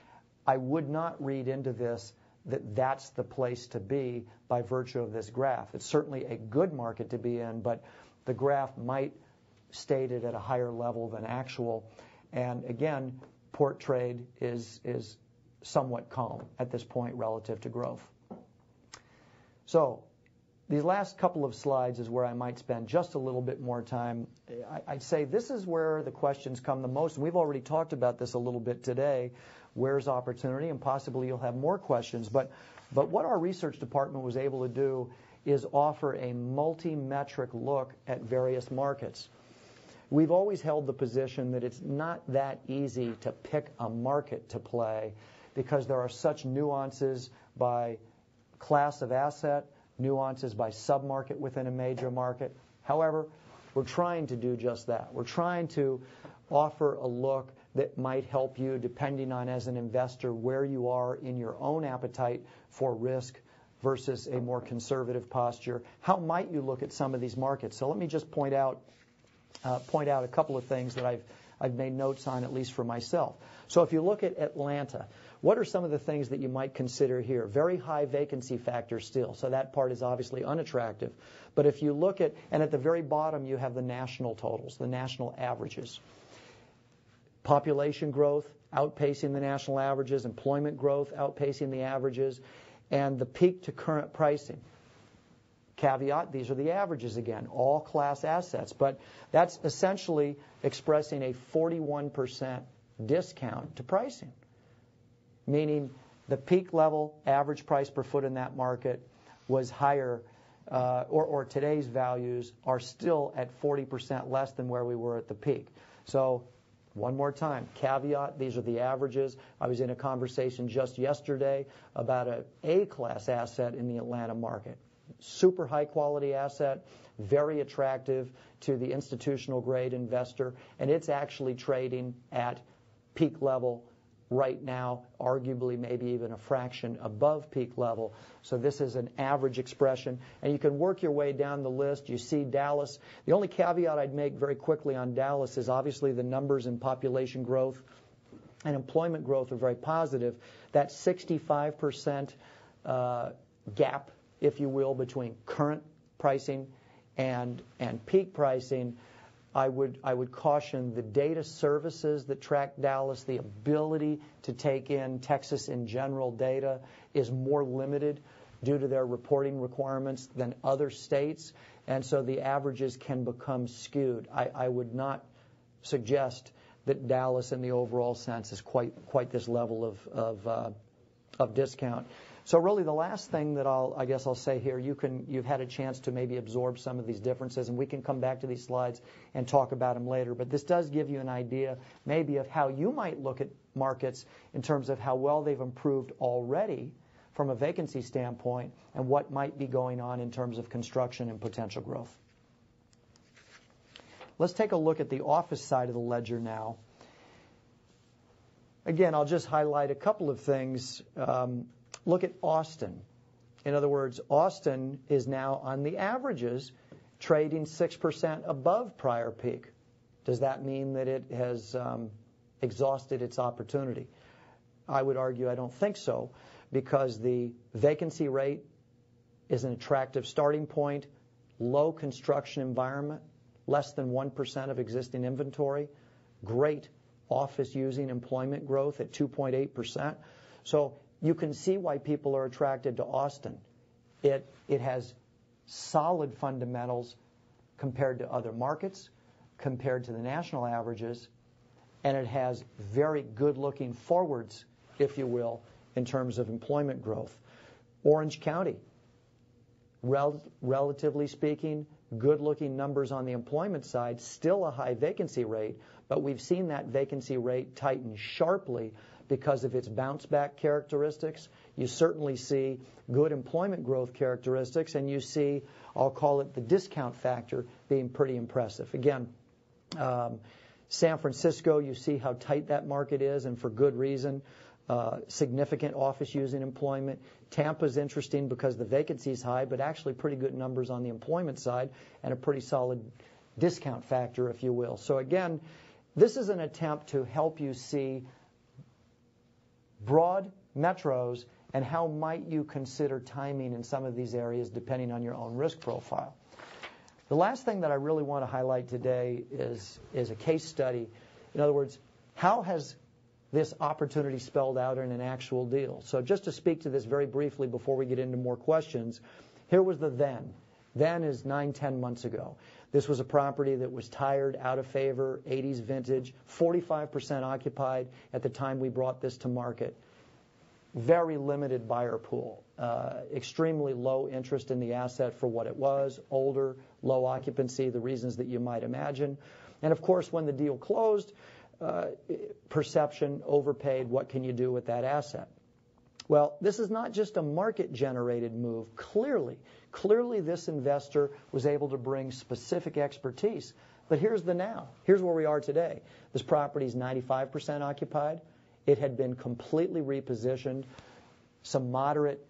I would not read into this that that's the place to be by virtue of this graph. It's certainly a good market to be in, but the graph might state it at a higher level than actual. And again, port trade is somewhat calm at this point relative to growth. So these last couple of slides is where I might spend just a little bit more time. I'd say this is where the questions come the most. And we've already talked about this a little bit today. Where's opportunity? And possibly you'll have more questions. But what our research department was able to do is offer a multi-metric look at various markets. We've always held the position that it's not that easy to pick a market to play because there are such nuances by class of asset, nuances by sub-market within a major market. However, we're trying to do just that. We're trying to offer a look that might help you, depending on, as an investor, where you are in your own appetite for risk versus a more conservative posture. How might you look at some of these markets? So let me just point out a couple of things that I've made notes on, at least for myself. So if you look at Atlanta, what are some of the things that you might consider here? Very high vacancy factor still, so that part is obviously unattractive. But if you look at, and at the very bottom you have the national totals, the national averages. Population growth outpacing the national averages, employment growth outpacing the averages, and the peak to current pricing. Caveat, these are the averages again, all class assets, but that's essentially expressing a 41% discount to pricing, meaning the peak level average price per foot in that market was higher, or today's values are still at 40% less than where we were at the peak. So one more time, caveat, these are the averages. I was in a conversation just yesterday about an A-class asset in the Atlanta market. super high quality asset, very attractive to the institutional grade investor, and it's actually trading at peak level right now, arguably maybe even a fraction above peak level. So this is an average expression, and you can work your way down the list. You see Dallas. The only caveat I'd make very quickly on Dallas is obviously the numbers in population growth and employment growth are very positive. That 65% gap, if you will, between current pricing and peak pricing, I would caution the data services that track Dallas, the ability to take in Texas in general data is more limited due to their reporting requirements than other states, and so the averages can become skewed. I would not suggest that Dallas in the overall sense is quite this level of discount. So really the last thing that I'll say here, you've had a chance to maybe absorb some of these differences, and we can come back to these slides and talk about them later, but this does give you an idea maybe of how you might look at markets in terms of how well they've improved already from a vacancy standpoint and what might be going on in terms of construction and potential growth. Let's take a look at the office side of the ledger now. Again, I'll just highlight a couple of things. Look at Austin. In other words, Austin is now on the averages trading 6% above prior peak. Does that mean that it has exhausted its opportunity? I would argue I don't think so, because the vacancy rate is an attractive starting point, low construction environment, less than 1% of existing inventory, great office using employment growth at 2.8%. So you can see why people are attracted to Austin. It has solid fundamentals compared to other markets, compared to the national averages, and it has very good-looking forwards, if you will, in terms of employment growth. Orange County, relatively speaking, good-looking numbers on the employment side, still a high vacancy rate, but we've seen that vacancy rate tighten sharply because of its bounce-back characteristics. You certainly see good employment growth characteristics, and you see, I'll call it the discount factor, being pretty impressive. Again, San Francisco, you see how tight that market is, and for good reason. Significant office using employment. Tampa's interesting because the vacancy is high, but actually pretty good numbers on the employment side and a pretty solid discount factor, if you will. So again, this is an attempt to help you see broad metros and how might you consider timing in some of these areas depending on your own risk profile. The last thing that I really want to highlight today is a case study. In other words, how has this opportunity spelled out in an actual deal? So just to speak to this very briefly before we get into more questions, here was the then. Then is 9-10 months ago. This was a property that was tired, out of favor, 80s vintage, 45% occupied at the time we brought this to market. Very limited buyer pool. Extremely low interest in the asset for what it was. Older, low occupancy, the reasons that you might imagine. And of course, when the deal closed, perception, overpaid, what can you do with that asset? Well, this is not just a market-generated move. Clearly this investor was able to bring specific expertise. But here's the now. Here's where we are today. This property is 95% occupied. It had been completely repositioned. Some moderate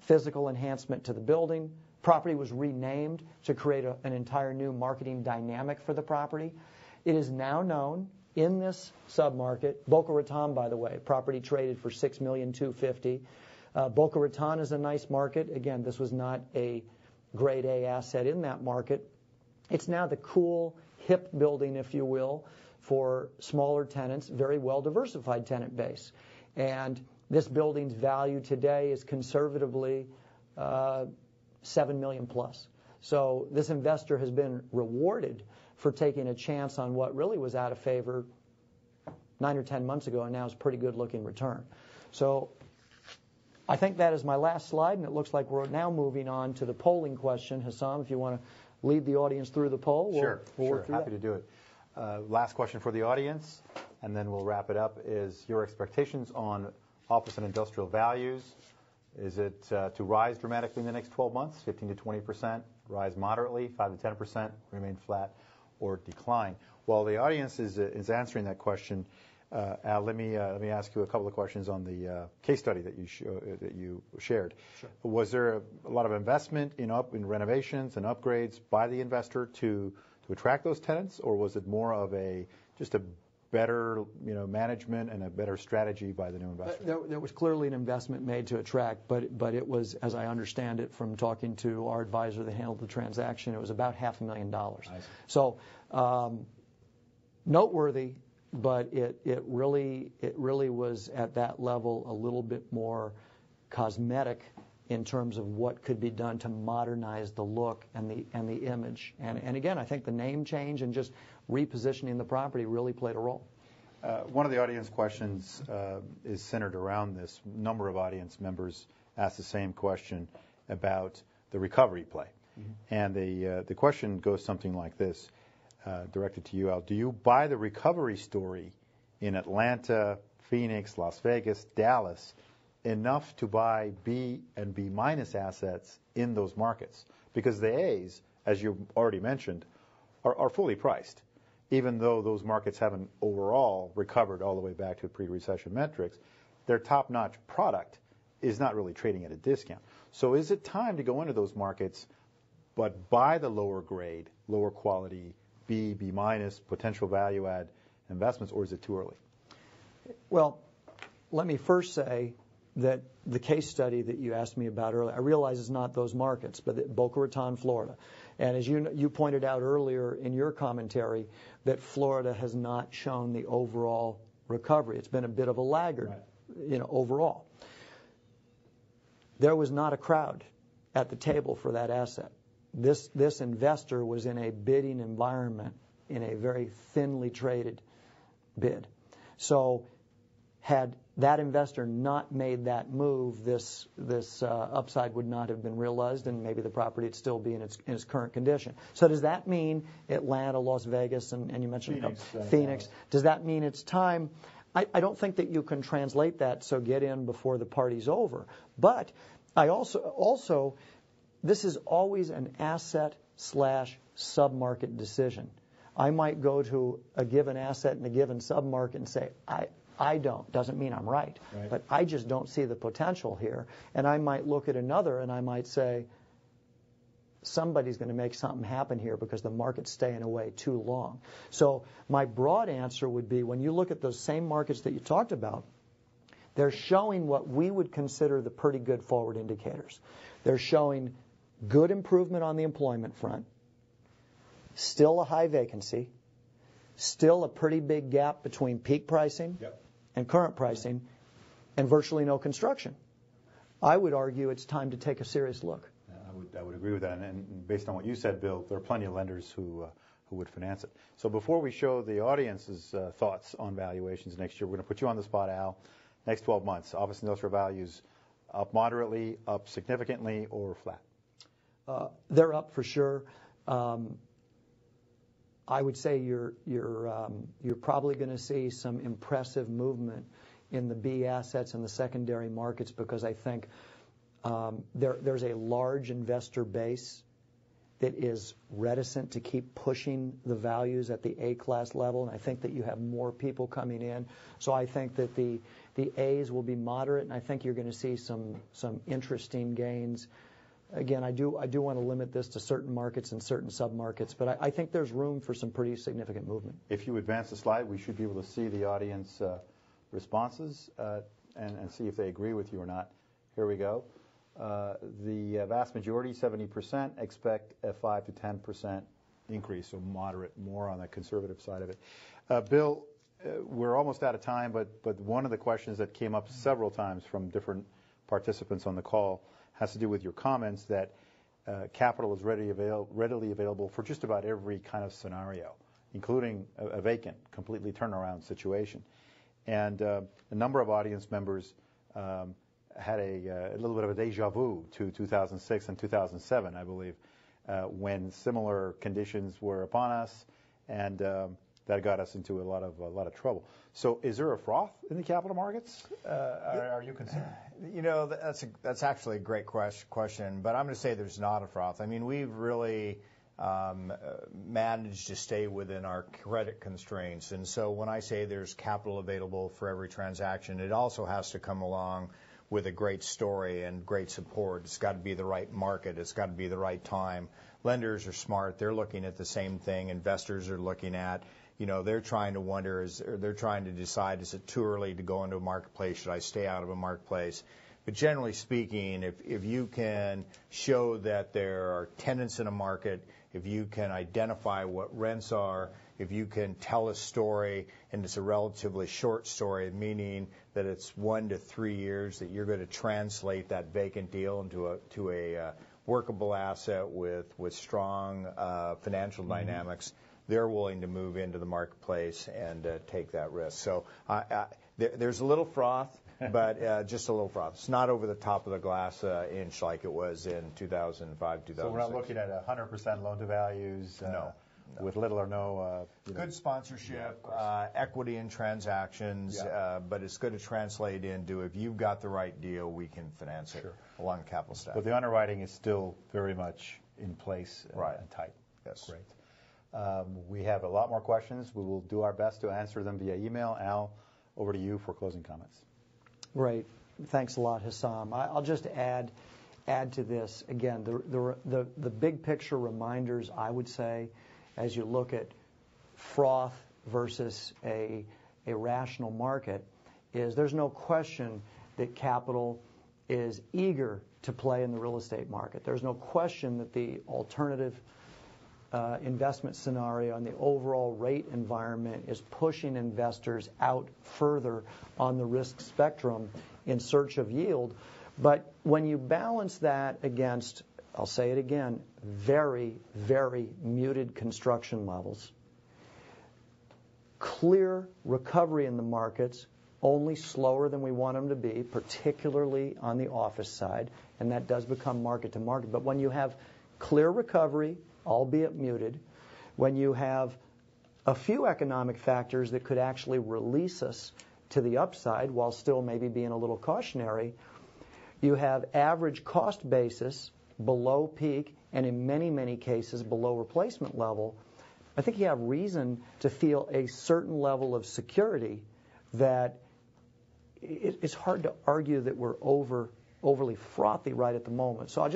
physical enhancement to the building. Property was renamed to create an entire new marketing dynamic for the property. It is now known in this submarket, Boca Raton, by the way, property traded for $6,250,000. Boca Raton is a nice market. Again, this was not a grade A asset in that market. It's now the cool, hip building, if you will, for smaller tenants, very well diversified tenant base. And this building's value today is conservatively $7 million plus. So this investor has been rewarded for taking a chance on what really was out of favor 9 or 10 months ago, and now is a pretty good looking return. So I think that is my last slide, and it looks like we're now moving on to the polling question. Hassam, if you want to lead the audience through the poll, we'll work through Happy to do it. Last question for the audience, and then we'll wrap it up, is your expectations on office and industrial values Is it to rise dramatically in the next 12 months, 15 to 20%, rise moderately, 5 to 10%, remain flat, or decline? While the audience is answering that question, Al, let me ask you a couple of questions on the case study that you shared. Sure. Was there a lot of investment in renovations and upgrades by the investor to attract those tenants, or was it more of just a better management and a better strategy by the new investor? There was clearly an investment made to attract, but it was, as I understand it from talking to our advisor that handled the transaction, it was about $500,000. So noteworthy, but it really was at that level a little bit more cosmetic in terms of what could be done to modernize the look and the image. And again, I think the name change and just repositioning the property really played a role. One of the audience questions is centered around this. A number of audience members asked the same question about the recovery play. Mm-hmm. And the question goes something like this, directed to you, Al. Do you buy the recovery story in Atlanta, Phoenix, Las Vegas, Dallas enough to buy B and B minus assets in those markets? Because the A's, as you already mentioned, are fully priced, even though those markets haven't overall recovered all the way back to pre-recession metrics. Their top-notch product is not really trading at a discount. So is it time to go into those markets but buy the lower grade, lower quality B, B minus, potential value add investments, or is it too early? Well, let me first say that the case study that you asked me about earlier, I realize it's not those markets, but Boca Raton, Florida. And as you pointed out earlier in your commentary, that Florida has not shown the overall recovery. It's been a bit of a laggard, right, overall. There was not a crowd at the table for that asset. This investor was in a bidding environment, in a very thinly traded bid. So had that investor not made that move, this upside would not have been realized, and maybe the property would still be in its current condition. So does that mean Atlanta, Las Vegas, and you mentioned Phoenix? Does that mean it's time? I don't think that you can translate that, so get in before the party's over. But I also this is always an asset/submarket decision. I might go to a given asset in a given submarket and say, I don't. Doesn't mean I'm right. But I just don't see the potential here. And I might look at another and I might say, somebody's going to make something happen here because the market's staying away too long. So my broad answer would be, when you look at those same markets that you talked about, they're showing what we would consider the pretty good forward indicators. They're showing good improvement on the employment front, still a high vacancy, still a pretty big gap between peak pricing and current pricing, and virtually no construction. I would argue it's time to take a serious look. I would agree with that. And based on what you said, Bill, there are plenty of lenders who would finance it. So before we show the audience's thoughts on valuations next year, we're going to put you on the spot, Al. Next 12 months, office industrial values up moderately, up significantly, or flat? They're up for sure. I would say you're probably going to see some impressive movement in the B assets and the secondary markets, because I think there's a large investor base that is reticent to keep pushing the values at the A-class level, and I think that you have more people coming in. So I think that the A's will be moderate, and I think you're going to see some interesting gains. Again, I do want to limit this to certain markets and certain submarkets, but I think there's room for some pretty significant movement. If you advance the slide, we should be able to see the audience responses and see if they agree with you or not. Here we go. The vast majority, 70%, expect a 5 to 10% increase, so moderate, more on the conservative side of it. Bill, we're almost out of time, but one of the questions that came up several times from different participants on the call has to do with your comments that capital is readily available for just about every kind of scenario, including a vacant, completely turnaround situation. And a number of audience members had a little bit of a deja vu to 2006 and 2007, I believe, when similar conditions were upon us, and that got us into a lot of trouble. So is there a froth in the capital markets? Are you concerned? You know, that's actually a great question, but I'm going to say there's not a froth. I mean, we've really managed to stay within our credit constraints. And so when I say there's capital available for every transaction, it also has to come along with a great story and great support. It's got to be the right market. It's got to be the right time. Lenders are smart. They're looking at the same thing investors are looking at. You know, they're trying to decide, is it too early to go into a marketplace? Should I stay out of a marketplace? But generally speaking, if you can show that there are tenants in a market, if you can identify what rents are, if you can tell a story, and it's a relatively short story, meaning that it's 1 to 3 years that you're going to translate that vacant deal into a workable asset with strong financial dynamics, they're willing to move into the marketplace and take that risk. So there's a little froth, but just a little froth. It's not over the top of the glass inch like it was in 2005, 2006. So we're not looking at 100% loan to values. No. With little or no good sponsorship, equity in transactions, but it's going to translate into, if you've got the right deal, we can finance it along the capital stack. But the underwriting is still very much in place and tight. Yes. Great. We have a lot more questions. We will do our best to answer them via email. Al, over to you for closing comments. Great. Thanks a lot, Hassam. I'll just add to this. Again, the big picture reminders, I would say, as you look at froth versus a rational market, is there's no question that capital is eager to play in the real estate market. There's no question that the alternative investment scenario and the overall rate environment is pushing investors out further on the risk spectrum in search of yield. But when you balance that against, I'll say it again, very, very muted construction levels, clear recovery in the markets, only slower than we want them to be, particularly on the office side, and that does become market to market. But when you have clear recovery, albeit muted, when you have a few economic factors that could actually release us to the upside while still maybe being a little cautionary, you have average cost basis below peak and in many, many cases below replacement level. I think you have reason to feel a certain level of security that it's hard to argue that we're overly frothy right at the moment. So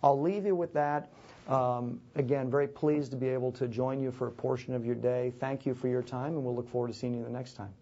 I'll leave you with that. Again, very pleased to be able to join you for a portion of your day. Thank you for your time, and we'll look forward to seeing you the next time.